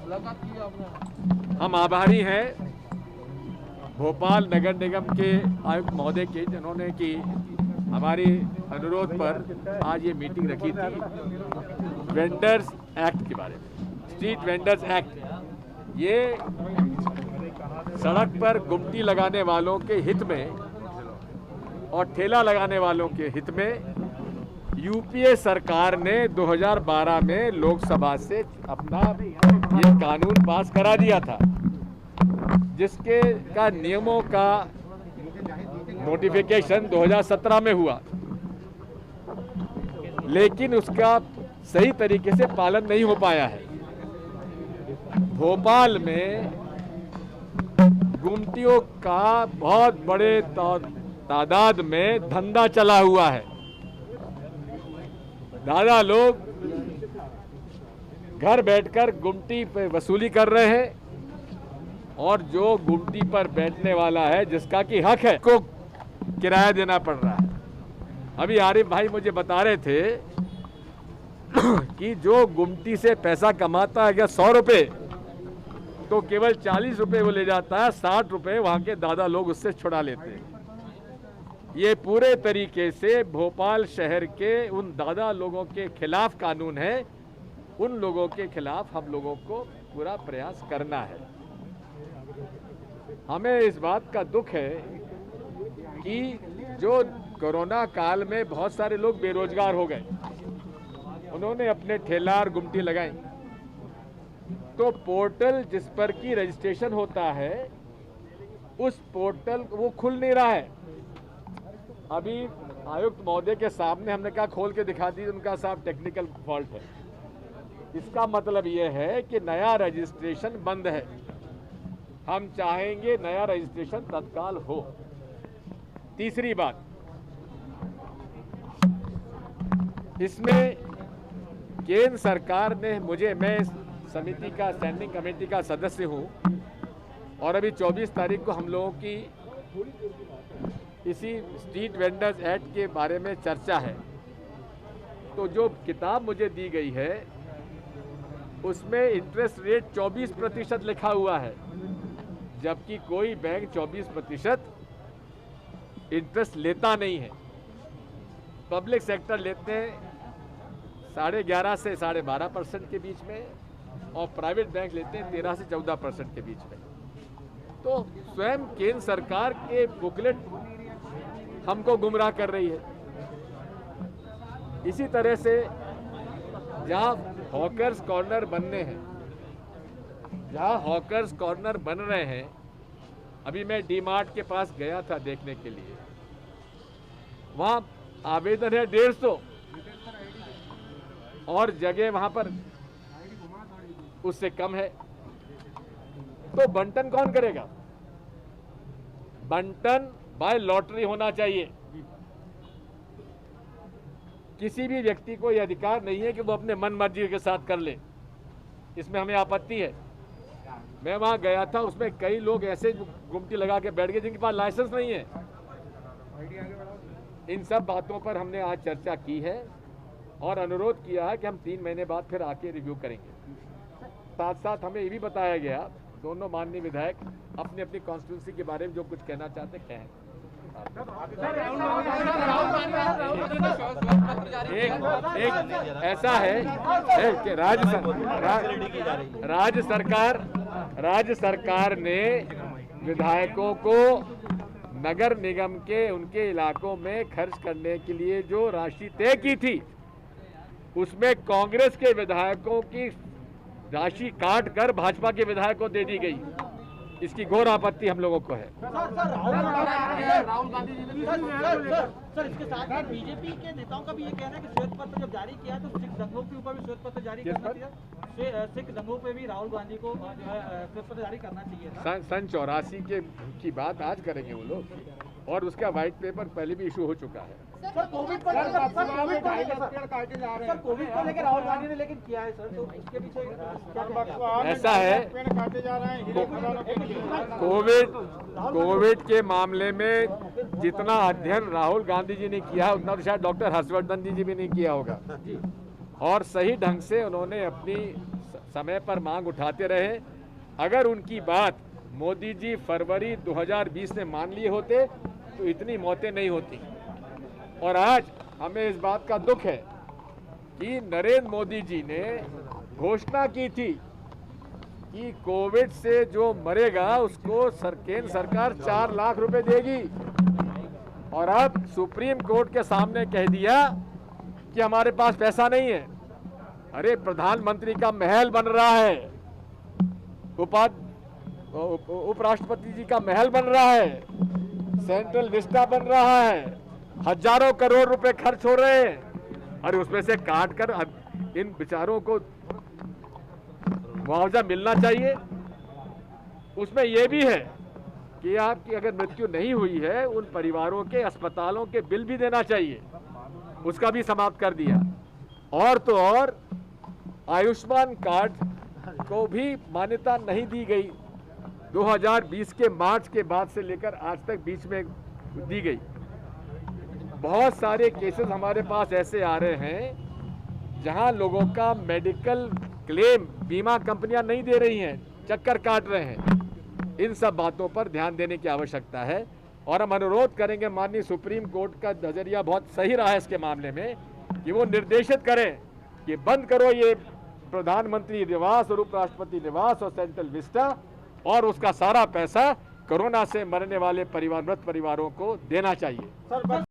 हम आभारी हैं भोपाल नगर निगम के आयुक्त महोदय के, जिन्होंने कि हमारी अनुरोध पर आज ये मीटिंग रखी थी वेंडर्स एक्ट के बारे में। स्ट्रीट वेंडर्स एक्ट ये सड़क पर गुमटी लगाने वालों के हित में और ठेला लगाने वालों के हित में यूपीए सरकार ने 2012 में लोकसभा से अपना ये कानून पास करा दिया था, जिसके का नियमों का नोटिफिकेशन 2017 में हुआ, लेकिन उसका सही तरीके से पालन नहीं हो पाया है। भोपाल में गुमटियों का बहुत बड़े तादाद में धंधा चला हुआ है। दादा लोग घर बैठकर गुमटी पे वसूली कर रहे हैं और जो गुमटी पर बैठने वाला है, जिसका कि हक है, को किराया देना पड़ रहा है। अभी आरिफ भाई मुझे बता रहे थे कि जो गुमटी से पैसा कमाता है, अगर 100 रुपये तो केवल 40 रुपये वो ले जाता है, 60 रुपये वहाँ के दादा लोग उससे छुड़ा लेते हैं। ये पूरे तरीके से भोपाल शहर के उन दादा लोगों के खिलाफ कानून है। उन लोगों के खिलाफ हम लोगों को पूरा प्रयास करना है। हमें इस बात का दुख है कि जो कोरोना काल में बहुत सारे लोग बेरोजगार हो गए, उन्होंने अपने ठेला और गुमटी लगाई, तो पोर्टल जिस पर की रजिस्ट्रेशन होता है, उस पोर्टल वो खुल नहीं रहा है। अभी आयुक्त महोदय के सामने हमने कहा खोल के दिखा दी, उनका साहब टेक्निकल फॉल्ट है। इसका मतलब ये है कि नया रजिस्ट्रेशन बंद है। हम चाहेंगे नया रजिस्ट्रेशन तत्काल हो। तीसरी बात, इसमें केंद्र सरकार ने मैं इस समिति का, स्टैंडिंग कमेटी का सदस्य हूं, और अभी 24 तारीख को हम लोगों की इसी स्ट्रीट वेंडर्स एक्ट के बारे में चर्चा है। तो जो किताब मुझे दी गई है उसमें इंटरेस्ट रेट 24% लिखा हुआ है, जबकि कोई बैंक 24% इंटरेस्ट लेता नहीं है। पब्लिक सेक्टर लेते हैं 11.5 से 12.5% के बीच में, और प्राइवेट बैंक लेते हैं 13 से 14% के बीच में। तो स्वयं केंद्र सरकार के बुकलेट हमको गुमराह कर रही है। इसी तरह से जहां हॉकर्स कॉर्नर बनने हैं, जहां हॉकर्स कॉर्नर बन रहे हैं, अभी मैं डी मार्ट के पास गया था देखने के लिए, वहां आवेदन है 150 और जगह वहां पर उससे कम है। तो बंटन कौन करेगा? बंटन बाय लॉटरी होना चाहिए। किसी भी व्यक्ति को यह अधिकार नहीं है कि वो अपने मन मर्जी के साथ कर ले। इसमें हमें आपत्ति है। मैं वहां गया था, उसमें कई लोग ऐसे गुमटी लगा के बैठ गए जिनके पास लाइसेंस नहीं है। इन सब बातों पर हमने आज चर्चा की है और अनुरोध किया है कि हम 3 महीने बाद फिर आके रिव्यू करेंगे। साथ साथ हमें ये भी बताया गया, दोनों माननीय विधायक अपनी अपनी कॉन्स्टिट्यूंसी के बारे में जो कुछ कहना चाहते कहें। एक ऐसा है कि राज्य सरकार ने विधायकों को नगर निगम के उनके इलाकों में खर्च करने के लिए जो राशि तय की थी, उसमें कांग्रेस के विधायकों की राशि काट कर भाजपा के विधायक को दे दी गई। इसकी घोर आपत्ति हम लोगों को है। राहुल गांधी जी ने सर इसके साथ ही बीजेपी के नेताओं का भी ये कहना है कि श्वेत पत्र जब जारी किया तो सिख दंगों के ऊपर भी श्वेत पत्र जारी करना चाहिए। सिख दंगों पे भी राहुल गांधी को जो है श्वेत पत्र जारी करना चाहिए। सन 84 की बात आज करेंगे वो लोग, और उसका व्हाइट पेपर पहले भी इशू हो चुका है। सर कोविड को लेकर राहुल गांधी ने लेकिन किया है सर, तो इसके पीछे ऐसा है, कोविड के मामले में जितना अध्ययन राहुल गांधी जी ने किया है उतना तो शायद डॉक्टर हर्षवर्धन जी भी नहीं किया होगा। और सही ढंग से उन्होंने अपनी समय पर मांग उठाते रहे। अगर उनकी बात मोदी जी फरवरी 2020 में मान लिए होते तो इतनी मौतें नहीं होती। और आज हमें इस बात का दुख है कि नरेंद्र मोदी जी ने घोषणा की थी कि कोविड से जो मरेगा उसको केंद्र सरकार 4 लाख रुपए देगी, और अब सुप्रीम कोर्ट के सामने कह दिया कि हमारे पास पैसा नहीं है। अरे प्रधानमंत्री का महल बन रहा है, उपराष्ट्रपति जी का महल बन रहा है, सेंट्रल विस्टा बन रहा है, हजारों करोड़ रुपए खर्च हो रहे हैं। अरे उसमें से काट कर इन बेचारों को मुआवजा मिलना चाहिए। उसमें यह भी है कि आपकी अगर मृत्यु नहीं हुई है उन परिवारों के अस्पतालों के बिल भी देना चाहिए, उसका भी समाप्त कर दिया। और तो और आयुष्मान कार्ड को भी मान्यता नहीं दी गई, 2020 के मार्च के बाद से लेकर आज तक बीच में दी गई। बहुत सारे केसेस हमारे पास ऐसे आ रहे हैं जहां लोगों का मेडिकल क्लेम बीमा कंपनियां नहीं दे रही हैं, चक्कर काट रहे हैं। इन सब बातों पर ध्यान देने की आवश्यकता है और हम अनुरोध करेंगे माननीय सुप्रीम कोर्ट का नजरिया बहुत सही रहा है इसके मामले में कि वो निर्देशित करें कि बंद करो ये प्रधानमंत्री निवास और उपराष्ट्रपति निवास और सेंट्रल विस्टा, और उसका सारा पैसा कोरोना से मरने वाले मृत परिवारों को देना चाहिए।